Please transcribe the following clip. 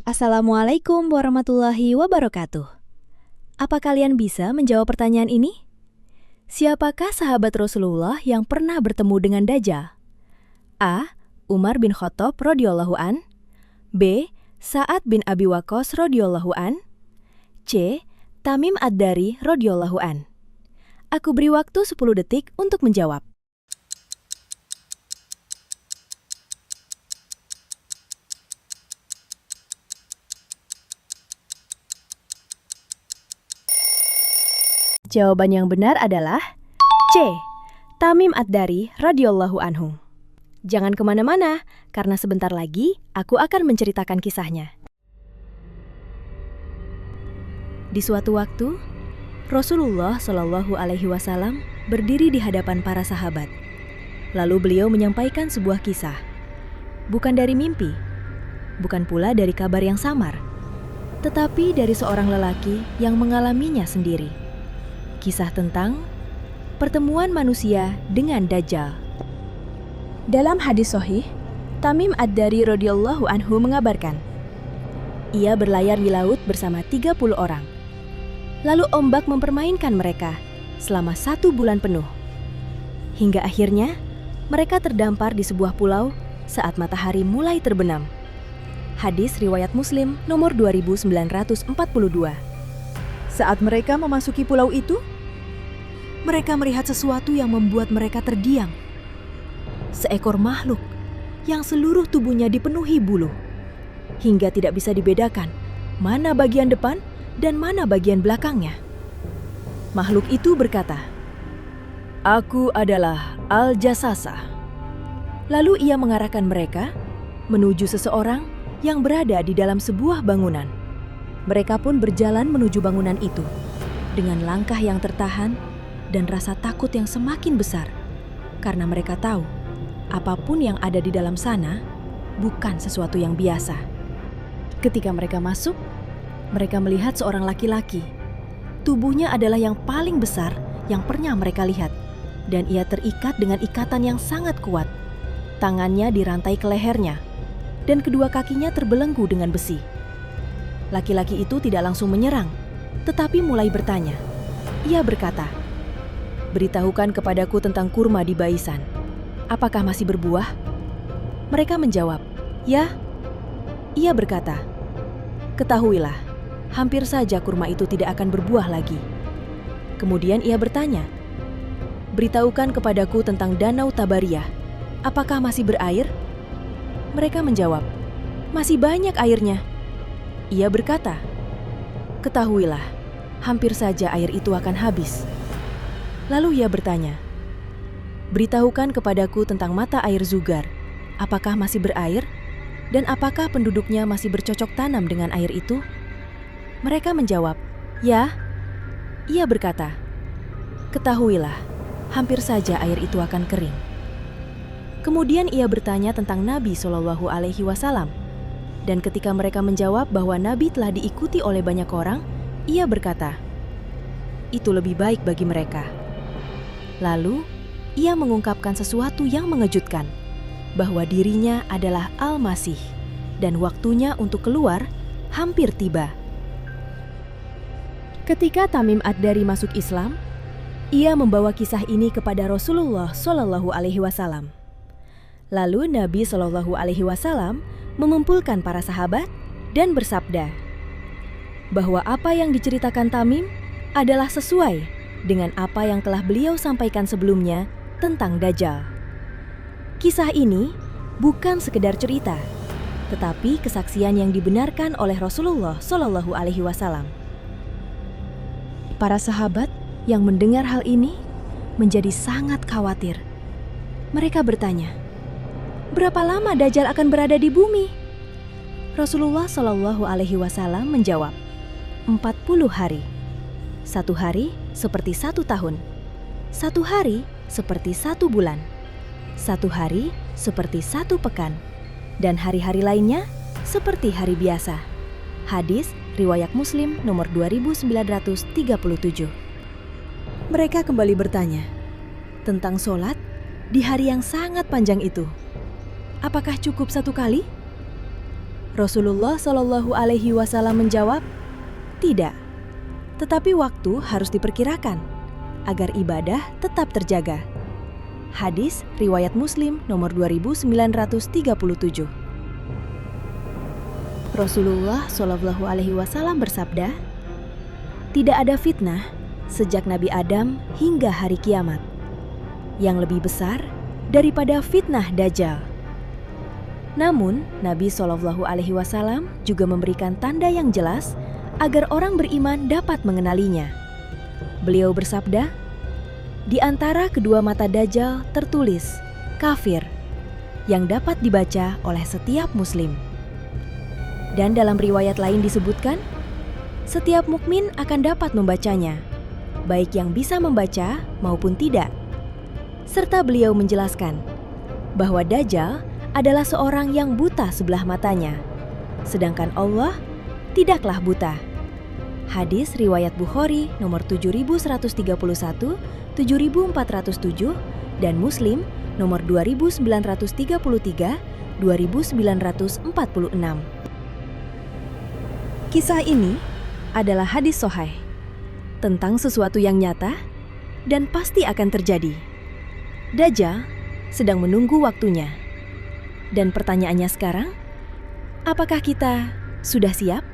Assalamualaikum warahmatullahi wabarakatuh. Apa kalian bisa menjawab pertanyaan ini? Siapakah sahabat Rasulullah yang pernah bertemu dengan Dajjal? A. Umar bin Khattab radhiyallahu an. B. Sa'ad bin Abi Waqqas radhiyallahu an. C. Tamim Ad-Dari radhiyallahu an. Aku beri waktu 10 detik untuk menjawab. Jawaban yang benar adalah C. Tamim Ad-Dari radhiyallahu anhu. Jangan kemana-mana, karena sebentar lagi aku akan menceritakan kisahnya. Di suatu waktu, Rasulullah Shallallahu Alaihi Wasallam berdiri di hadapan para sahabat. Lalu beliau menyampaikan sebuah kisah, bukan dari mimpi, bukan pula dari kabar yang samar, tetapi dari seorang lelaki yang mengalaminya sendiri. Kisah tentang pertemuan manusia dengan Dajjal. Dalam hadis sahih, Tamim Ad-Dari radhiyallahu anhu mengabarkan, ia berlayar di laut bersama 30 orang. Lalu ombak mempermainkan mereka selama 1 bulan penuh. Hingga akhirnya mereka terdampar di sebuah pulau saat matahari mulai terbenam. Hadis riwayat Muslim nomor 2942. Saat mereka memasuki pulau itu, mereka melihat sesuatu yang membuat mereka terdiam. Seekor makhluk yang seluruh tubuhnya dipenuhi bulu, hingga tidak bisa dibedakan mana bagian depan dan mana bagian belakangnya. Makhluk itu berkata, "Aku adalah Al-Jasasa." Lalu ia mengarahkan mereka menuju seseorang yang berada di dalam sebuah bangunan. Mereka pun berjalan menuju bangunan itu dengan langkah yang tertahan dan rasa takut yang semakin besar, karena mereka tahu apapun yang ada di dalam sana bukan sesuatu yang biasa. Ketika mereka masuk, mereka melihat seorang laki-laki. Tubuhnya adalah yang paling besar yang pernah mereka lihat, dan ia terikat dengan ikatan yang sangat kuat. Tangannya dirantai ke lehernya, dan kedua kakinya terbelenggu dengan besi. Laki-laki itu tidak langsung menyerang, tetapi mulai bertanya. Ia berkata, "Beritahukan kepadaku tentang kurma di Baisan. Apakah masih berbuah?" Mereka menjawab, "Ya." Ia berkata, "Ketahuilah, hampir saja kurma itu tidak akan berbuah lagi." Kemudian ia bertanya, "Beritahukan kepadaku tentang Danau Tabariyah. Apakah masih berair?" Mereka menjawab, "Masih banyak airnya." Ia berkata, "Ketahuilah, hampir saja air itu akan habis." Lalu ia bertanya, "Beritahukan kepadaku tentang mata air Zugar. Apakah masih berair? Dan apakah penduduknya masih bercocok tanam dengan air itu?" Mereka menjawab, "Ya." Ia berkata, "Ketahuilah, hampir saja air itu akan kering." Kemudian ia bertanya tentang Nabi Shallallahu Alaihi Wasallam. Dan ketika mereka menjawab bahwa Nabi telah diikuti oleh banyak orang, ia berkata, "Itu lebih baik bagi mereka." Lalu, ia mengungkapkan sesuatu yang mengejutkan, bahwa dirinya adalah Al-Masih, dan waktunya untuk keluar hampir tiba. Ketika Tamim Ad-Dari masuk Islam, ia membawa kisah ini kepada Rasulullah Shallallahu Alaihi Wasallam. Lalu Nabi Shallallahu Alaihi Wasallam mengumpulkan para sahabat dan bersabda bahwa apa yang diceritakan Tamim adalah sesuai dengan apa yang telah beliau sampaikan sebelumnya tentang Dajjal. Kisah ini bukan sekedar cerita, tetapi kesaksian yang dibenarkan oleh Rasulullah Shallallahu Alaihi Wasallam. Para sahabat yang mendengar hal ini menjadi sangat khawatir. Mereka bertanya, "Berapa lama Dajjal akan berada di bumi?" Rasulullah Shallallahu Alaihi Wasallam menjawab, 40 hari. 1 hari seperti 1 tahun. 1 hari seperti 1 bulan. 1 hari seperti 1 pekan. Dan hari-hari lainnya seperti hari biasa. Hadis riwayat Muslim nomor 2937. Mereka kembali bertanya tentang sholat di hari yang sangat panjang itu. Apakah cukup 1 kali? Rasulullah Shallallahu Alaihi Wasallam menjawab, "Tidak, tetapi waktu harus diperkirakan agar ibadah tetap terjaga." Hadis riwayat Muslim nomor 2937. Rasulullah Shallallahu Alaihi Wasallam bersabda, "Tidak ada fitnah sejak Nabi Adam hingga hari kiamat yang lebih besar daripada fitnah Dajjal." Namun, Nabi Shallallahu Alaihi Wasallam juga memberikan tanda yang jelas agar orang beriman dapat mengenalinya. Beliau bersabda, "Di antara kedua mata Dajjal tertulis kafir yang dapat dibaca oleh setiap muslim." Dan dalam riwayat lain disebutkan, setiap mukmin akan dapat membacanya, baik yang bisa membaca maupun tidak. Serta beliau menjelaskan bahwa Dajjal adalah seorang yang buta sebelah matanya, sedangkan Allah tidaklah buta. Hadis riwayat Bukhari nomor 7131, 7407, dan Muslim nomor 2933, 2946. Kisah ini adalah hadis sahih tentang sesuatu yang nyata dan pasti akan terjadi. Dajjal sedang menunggu waktunya. Dan pertanyaannya sekarang, apakah kita sudah siap?